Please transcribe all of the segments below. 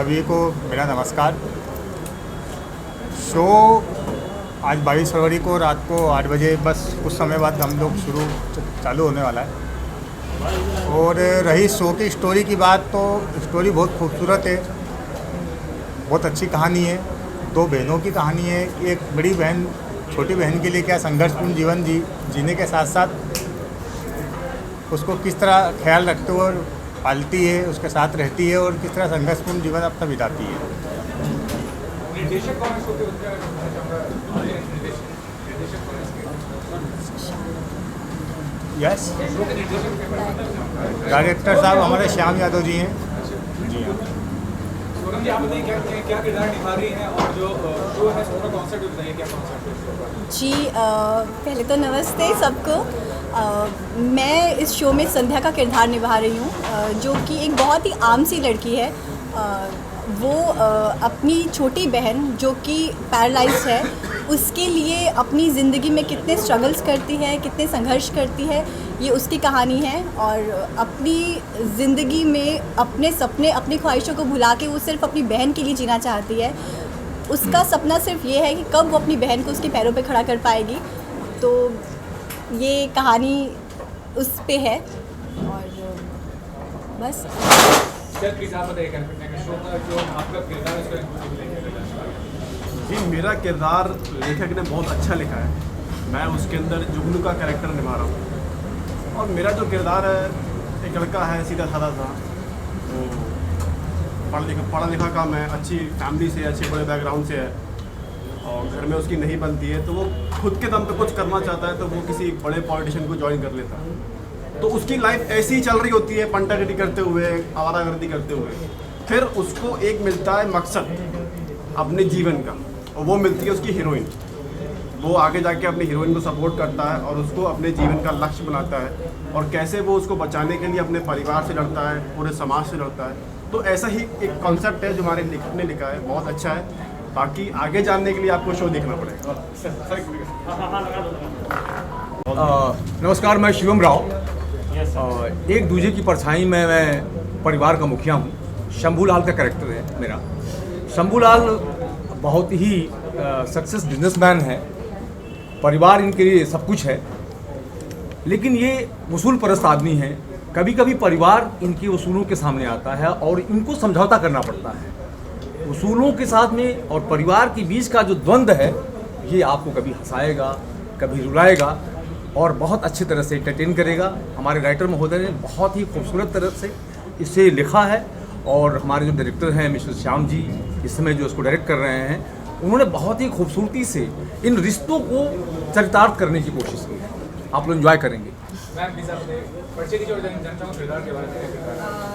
सभी को मेरा नमस्कार। शो आज 22 फरवरी को रात को 8 बजे बस कुछ समय बाद हम लोग चालू होने वाला है। और रही शो की स्टोरी की बात, तो स्टोरी बहुत खूबसूरत है, बहुत अच्छी कहानी है। दो बहनों की कहानी है। एक बड़ी बहन छोटी बहन के लिए क्या संघर्षपूर्ण जीवन जीने के साथ साथ उसको किस तरह ख्याल रखते हुए पालती है, उसके साथ रहती है और किस तरह संघर्षपूर्ण जीवन अपना बिताती है। निर्देशक कौन है? यस, डायरेक्टर साहब हमारे श्याम यादव जी हैं। जी हाँ। सोनम जी, आप बताइए क्या किरदार निभा रही हैं और जो शो है उसका कॉन्सेप्ट बताइए, क्या कॉन्सेप्ट है? जी पहले तो नमस्ते सबको। मैं इस शो में संध्या का किरदार निभा रही हूँ, जो कि एक बहुत ही आम सी लड़की है। वो अपनी छोटी बहन जो कि पैरालाइज्ड है, उसके लिए अपनी ज़िंदगी में कितने स्ट्रगल्स करती है, कितने संघर्ष करती है, ये उसकी कहानी है। और अपनी ज़िंदगी में अपने सपने, अपनी ख्वाहिशों को भुला के वो सिर्फ अपनी बहन के लिए जीना चाहती है। उसका सपना सिर्फ ये है कि कब वो अपनी बहन को उसके पैरों पे खड़ा कर पाएगी। तो ये कहानी उस पे है और बस। सर प्लीज आप बताइए शो का जो आपका किरदार है जी, मेरा किरदार लेखक ने बहुत अच्छा लिखा है। मैं उसके अंदर जुगनू का कैरेक्टर निभा रहा हूँ और मेरा जो किरदार है, एक लड़का है सीधा साधा सा, वो पढ़ा लिखा काम है, अच्छी फैमिली से, अच्छे बड़े बैकग्राउंड से है और घर में उसकी नहीं बनती है, तो वो खुद के दम पे कुछ करना चाहता है, तो वो किसी बड़े पॉलिटिशियन को ज्वाइन कर लेता है। तो उसकी लाइफ ऐसी ही चल रही होती है, पंटागिरी करते हुए, आवारागर्दी करते हुए। फिर उसको एक मिलता है मकसद अपने जीवन का, और वो मिलती है उसकी हीरोइन। वो आगे जाके अपनी हीरोइन को सपोर्ट करता है और उसको अपने जीवन का लक्ष्य बनाता है, और कैसे वो उसको बचाने के लिए अपने परिवार से लड़ता है, पूरे समाज से लड़ता है। तो ऐसा ही एक कॉन्सेप्ट है जो हमारे लेखक ने लिखा है, बहुत अच्छा है। बाकी आगे जानने के लिए आपको शो देखना पड़ेगा। नमस्कार, मैं शिवम राव। एक दूजे की परछाई में मैं परिवार का मुखिया हूँ। शंभूलाल का कैरेक्टर है मेरा। शंभूलाल बहुत ही सक्सेस बिजनेसमैन है, परिवार इनके लिए सब कुछ है, लेकिन ये वसूल परस्त आदमी हैं। कभी कभी परिवार इनके वसूलों के सामने आता है और इनको समझौता करना पड़ता है। वसूलों के साथ में और परिवार के बीच का जो द्वंद्व है, ये आपको कभी हंसाएगा, कभी रुलाएगा और बहुत अच्छी तरह से एंटरटेन करेगा। हमारे राइटर महोदय ने बहुत ही खूबसूरत तरह से इसे लिखा है और हमारे जो डायरेक्टर हैं मिस्टर श्याम जी, इस समय जो इसको डायरेक्ट कर रहे हैं, उन्होंने बहुत ही खूबसूरती से इन रिश्तों को चरितार्थ करने की कोशिश की है। आप लोग एंजॉय करेंगे।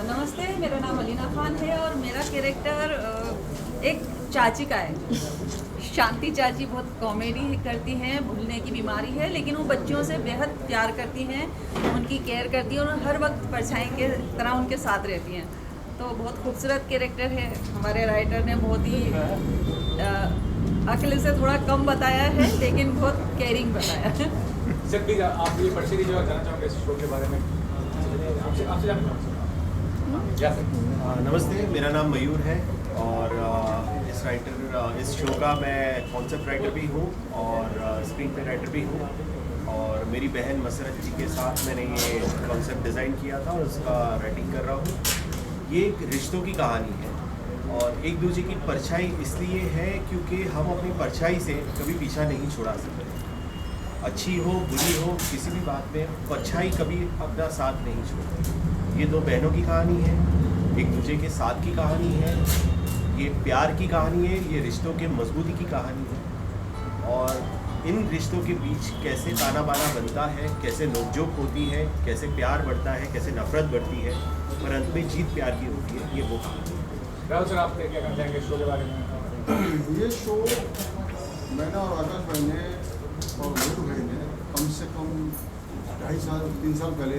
नमस्ते, मेरा नाम अलीना खान है और मेरा कैरेक्टर एक चाची का है। शांति चाची बहुत कॉमेडी करती हैं, भूलने की बीमारी है, लेकिन वो बच्चों से बेहद प्यार करती हैं, उनकी केयर करती हैं और हर वक्त परछाई के तरह उनके साथ रहती हैं। तो बहुत खूबसूरत कैरेक्टर है। हमारे राइटर ने बहुत ही अकल से थोड़ा कम बताया है, लेकिन बहुत केयरिंग बताया है। सर प्लीज आप ये पर्ची जो जानना चाहोगे इस शो के बारे में, आपसे जानना चाहूँगा। नमस्ते, मेरा नाम मयूर है और इस शो का मैं कॉन्सेप्ट राइटर भी हूँ और स्क्रीन प्ले राइटर भी हूँ। और मेरी बहन मसरत जी के साथ मैंने ये कॉन्सेप्ट डिज़ाइन किया था और उसका राइटिंग कर रहा हूँ। ये एक रिश्तों की कहानी है और एक दूसरे की परछाई इसलिए है क्योंकि हम अपनी परछाई से कभी पीछा नहीं छुड़ा सकते। अच्छी हो बुरी हो, किसी भी बात में परछाई कभी अपना साथ नहीं छोड़ती। ये दो बहनों की कहानी है, एक दूसरे के साथ की कहानी है, ये प्यार की कहानी है, ये रिश्तों के मजबूती की कहानी है। और इन रिश्तों के बीच कैसे ताना बाना बनता है, कैसे नोकझोंक होती है, कैसे प्यार बढ़ता है, कैसे नफरत बढ़ती है, पर अंत में जीत प्यार की होती है, ये वो कहानी है। राहुल सर, आप क्या कहना चाहेंगे शो के बारे में? ये शो मैंने और आकाश भाई ने और मोटू भाई ने कम से कम 2.5 साल 3 साल पहले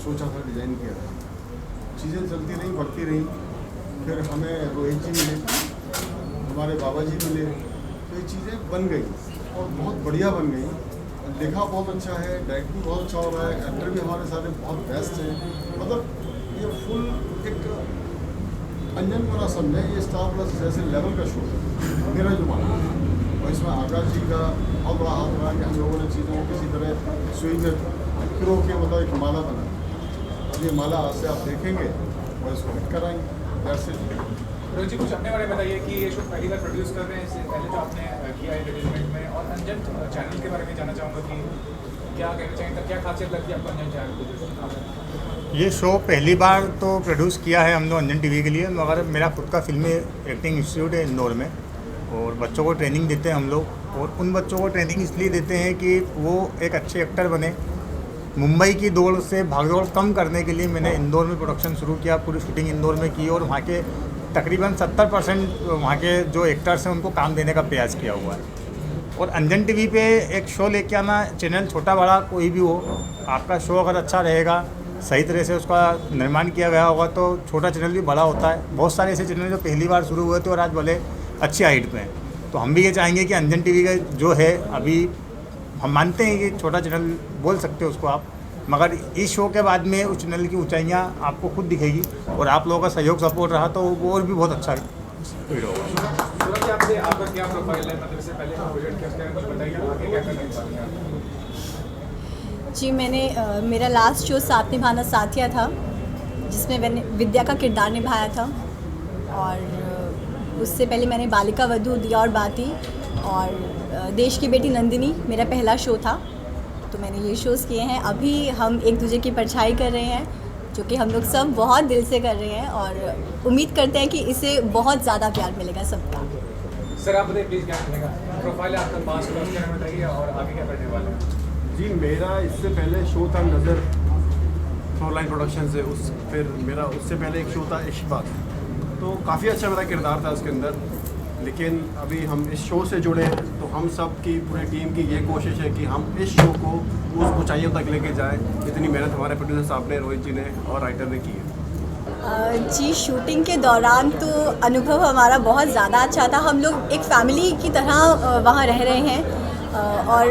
सोचा था, डिज़ाइन किया था। चीज़ें चलती रहीं, बढ़ती रहीं, फिर हमें रोहित जी मिले, हमारे बाबा जी मिले, तो ये चीज़ें बन गई और बहुत बढ़िया बन गई। लिखा बहुत अच्छा है, डायरेक्ट भी बहुत अच्छा हो रहा है, एक्टर भी हमारे सारे बहुत बेस्ट हैं। मतलब ये फुल एक अंजन को ना समझे ये स्टार प्लस जैसे लेवल का शो है मेरा जो मानना है। और इसमें आकाश जी का बहुत बड़ा हाथ रहा कि हम लोगों ने चीज़ों को किसी तरह सुई में पिरो के मतलब एक माला बना। अब ये माला आज से आप देखेंगे और इसको हिट कराएंगे जैसे। रोहित जी कुछ अपने बारे में बताइए कि ये शो पहली बार प्रोड्यूस कर रहे हैं, इससे पहले जो आपने किया है एंटरटेनमेंट में, और अंजन चैनल के बारे में जानना चाहूँगा कि क्या कहना चाहेंगे, क्या खासियत लगती है आपको अंजन चैनल को? ये शो पहली बार तो प्रोड्यूस किया है हम लोग अंजन टीवी के लिए, मगर मेरा खुद का फिल्मी एक्टिंग इंस्टीट्यूट है इंदौर में, और बच्चों को ट्रेनिंग देते हैं हम लोग। और उन बच्चों को ट्रेनिंग इसलिए देते हैं कि वो एक अच्छे एक्टर बने। मुंबई की दौड़ से भागदौड़ कम करने के लिए मैंने इंदौर में प्रोडक्शन शुरू किया, पूरी शूटिंग इंदौर में की, और वहाँ के तकरीबन 70% वहाँ के जो एक्टर्स हैं उनको काम देने का प्रयास किया हुआ है। और अंजन टीवी पे एक शो लेके आना, चैनल छोटा बड़ा कोई भी हो, आपका शो अगर अच्छा रहेगा, सही तरह से उसका निर्माण किया गया होगा, तो छोटा चैनल भी बड़ा होता है। बहुत सारे ऐसे चैनल जो पहली बार शुरू हुए थे और आज भले अच्छी हाइट पे हैं। तो हम भी ये चाहेंगे कि अंजन टीवी का जो है, अभी हम मानते हैं कि छोटा चैनल बोल सकते हो उसको आप, मगर इस शो के बाद में उस चैनल की ऊंचाइयां आपको खुद दिखेगी, और आप लोगों का सहयोग सपोर्ट रहा तो वो और भी बहुत अच्छा वीडियो होगा। सूरज जी, आपका क्या प्रोफाइल है, मतलब इससे पहले प्रोजेक्ट क्या उसके बारे में कुछ बताइए, आगे क्या करना चाहते हैं? जी मैंने मेरा लास्ट शो साथ निभाना साथिया था, जिसमें मैंने विद्या का किरदार निभाया था, और उससे पहले मैंने बालिका वधू, दिया और बाती, और देश की बेटी नंदिनी मेरा पहला शो था। तो मैंने ये शोज़ किए हैं। अभी हम एक दूसरे की परछाई कर रहे हैं, जो कि हम लोग सब बहुत दिल से कर रहे हैं, और उम्मीद करते हैं कि इसे बहुत ज़्यादा प्यार मिलेगा सबका। सर आप बताइए प्लीज़, क्या मिलेगा प्रोफाइल है आपका, 5 क्लास के बारे में बताइए, और आगे क्या करने वाले हैं? जी मेरा इससे पहले शो था नज़र फ्लोरलाइन प्रोडक्शन से, फिर मेरा उससे पहले एक शो था इश्क़, तो काफ़ी अच्छा मेरा किरदार था उसके अंदर। लेकिन अभी हम इस शो से जुड़े, तो हम सब की पूरी टीम की ये कोशिश है कि हम इस शो को उस ऊंचाइयों तक लेके जाएं। इतनी मेहनत हमारे प्रोड्यूसर साहब ने, रोहित जी ने और राइटर ने की है। जी शूटिंग के दौरान तो अनुभव हमारा बहुत ज़्यादा अच्छा था। हम लोग एक फैमिली की तरह वहाँ रह रहे हैं, और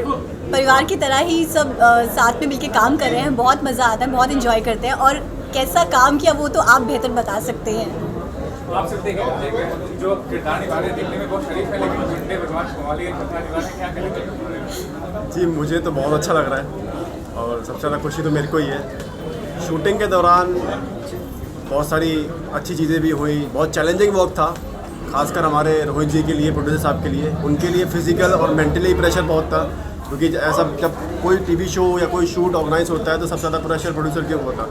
परिवार की तरह ही सब साथ में मिलके काम कर रहे हैं। बहुत मज़ा आता है, बहुत इन्जॉय करते हैं, और कैसा काम किया वो तो आप बेहतर बता सकते हैं। आप सब देखें जो किरदार निभा रहे हैं, देखने में बहुत शरीफ है, लेकिन घंटे बदमाश कमाली का किरदार निभा रहे हैं, क्या करेंगे? जी मुझे तो बहुत अच्छा लग रहा है, और सबसे ज़्यादा खुशी तो मेरे को ही है। शूटिंग के दौरान बहुत सारी अच्छी चीज़ें भी हुई, बहुत चैलेंजिंग वर्क था, खासकर हमारे रोहित जी के लिए, प्रोड्यूसर साहब के लिए। उनके लिए फिजिकल और मेंटली प्रेशर बहुत था, क्योंकि ऐसा जब कोई टीवी शो या कोई शूट ऑर्गेनाइज होता है तो सबसे ज़्यादा प्रेशर प्रोड्यूसर के ऊपर था।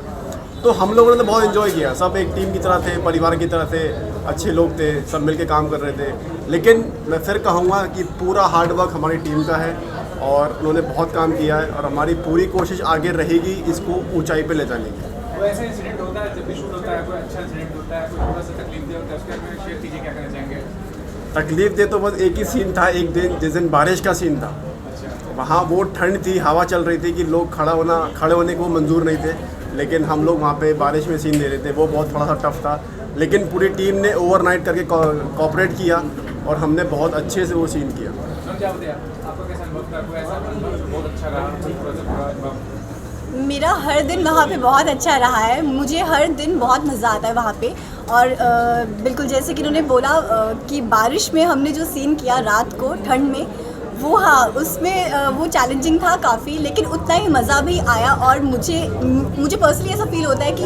तो हम लोगों ने तो बहुत एंजॉय किया, सब एक टीम की तरह थे, परिवार की तरह थे, अच्छे लोग थे, सब मिलके काम कर रहे थे। लेकिन मैं फिर कहूँगा कि पूरा हार्ड वर्क हमारी टीम का है, और उन्होंने बहुत काम किया है, और हमारी पूरी कोशिश आगे रहेगी इसको ऊंचाई पे ले जाने की। तो ऐसा इंसिडेंट होता है जब भी शूट होता है, कोई अच्छा इंसिडेंट होता है, कोई थोड़ा सा तकलीफ दे होता है, उसके बारे में शेयर कीजिए, क्या करना चाहेंगे? तकलीफ दे तो बस एक ही सीन था, एक दिन जिस दिन बारिश का सीन था, वहाँ वो ठंड थी, हवा चल रही थी कि लोग खड़े होने को मंजूर नहीं थे, लेकिन हम लोग वहाँ पे बारिश में सीन दे रहे थे, वो बहुत थोड़ा सा टफ था। लेकिन पूरी टीम ने ओवरनाइट करके कोऑपरेट किया, और हमने बहुत अच्छे से वो सीन किया। आपका कैसा अनुभव था? कोई ऐसा बहुत अच्छा रहा? मेरा हर दिन वहाँ पे बहुत अच्छा रहा है, मुझे हर दिन बहुत मज़ा आता है वहाँ पे। और बिल्कुल जैसे कि उन्होंने बोला कि बारिश में हमने जो सीन किया रात को ठंड में, वो हाँ उसमें वो चैलेंजिंग था काफ़ी, लेकिन उतना ही मज़ा भी आया। और मुझे पर्सनली ऐसा फील होता है कि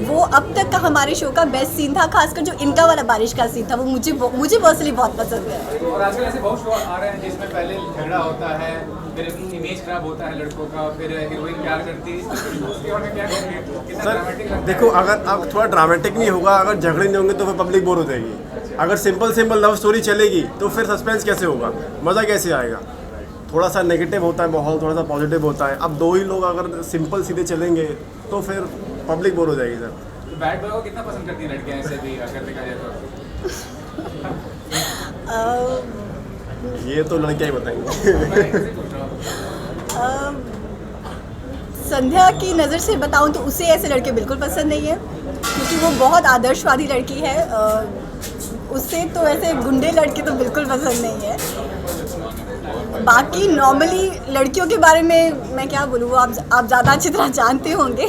वो अब तक का हमारे शो का बेस्ट सीन था, खासकर जो इनका वाला बारिश का सीन था, वो मुझे पर्सनली बहुत पसंद है। और आजकल ऐसे बहुत शो आ रहे हैं जिसमें पहले झगड़ा होता है, फिर इमेज खराब होता है लड़कों का, फिर हीरोइन प्यार करती है, उसके बारे में क्या कहेंगे? कितना ड्रामेटिक लगता है? देखो, अगर अब थोड़ा ड्रामेटिक नहीं होगा, अगर झगड़े नहीं होंगे तो फिर पब्लिक बोर हो जाएगी। अगर सिंपल लव स्टोरी चलेगी तो फिर सस्पेंस कैसे होगा, मज़ा कैसे आएगा? थोड़ा सा नेगेटिव होता है माहौल, थोड़ा सा पॉजिटिव होता है। अब दो ही लोग अगर सिंपल सीधे चलेंगे तो फिर पब्लिक बोर हो जाएगी सर। तो बैड बॉय को कितना पसंद करती हैं लड़कियां ऐसे भी अगर देखा जाए तो? ये तो लड़कियां ही बताएंगी। संध्या की नज़र से बताऊं तो उसे ऐसे लड़के बिल्कुल पसंद नहीं है, क्योंकि वो बहुत आदर्शवादी लड़की है। उससे तो ऐसे गुंडे लड़के तो बिल्कुल पसंद नहीं है। बाकी नॉर्मली लड़कियों के बारे में मैं क्या बोलूँ, आप ज़्यादा अच्छी तरह जानते होंगे।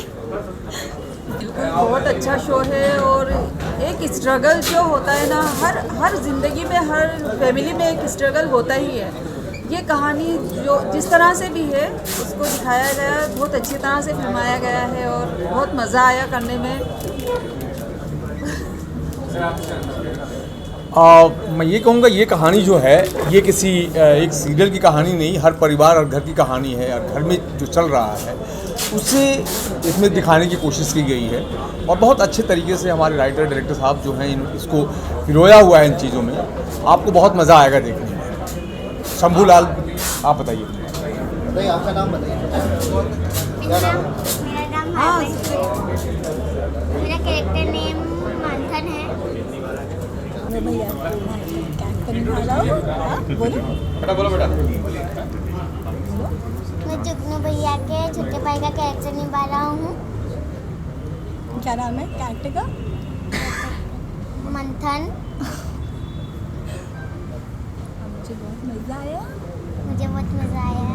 बिल्कुल बहुत अच्छा शो है। और एक स्ट्रगल जो होता है ना, हर ज़िंदगी में, हर फैमिली में एक स्ट्रगल होता ही है। ये कहानी जो जिस तरह से भी है उसको दिखाया गया, बहुत अच्छी तरह से फिल्माया गया है और बहुत मज़ा आया करने में। मैं ये कहूँगा ये कहानी जो है ये किसी एक सीरियल की कहानी नहीं, हर परिवार और घर की कहानी है। और घर में जो चल रहा है उसे इसमें दिखाने की कोशिश की गई है और बहुत अच्छे तरीके से हमारे राइटर डायरेक्टर साहब जो हैं इसको पिरोया हुआ है इन चीज़ों में। आपको बहुत मज़ा आएगा देखने में। शंभू लाल, आप बताइए। भाई आपका नाम बताइए। मेरा नाम मेरा कैरेक्टर नेम मंथन है। भैया कैरेक्टर निभाना बोलो। बेटा बोलो बेटा। मैं जुगनू भैया के छोटे भाई का कैरेक्टर निभा रहा हूँ। क्या नाम है कैरेक्टर का? मंथन। मुझे बहुत मज़ा आया। मुझे बहुत मज़ा आया।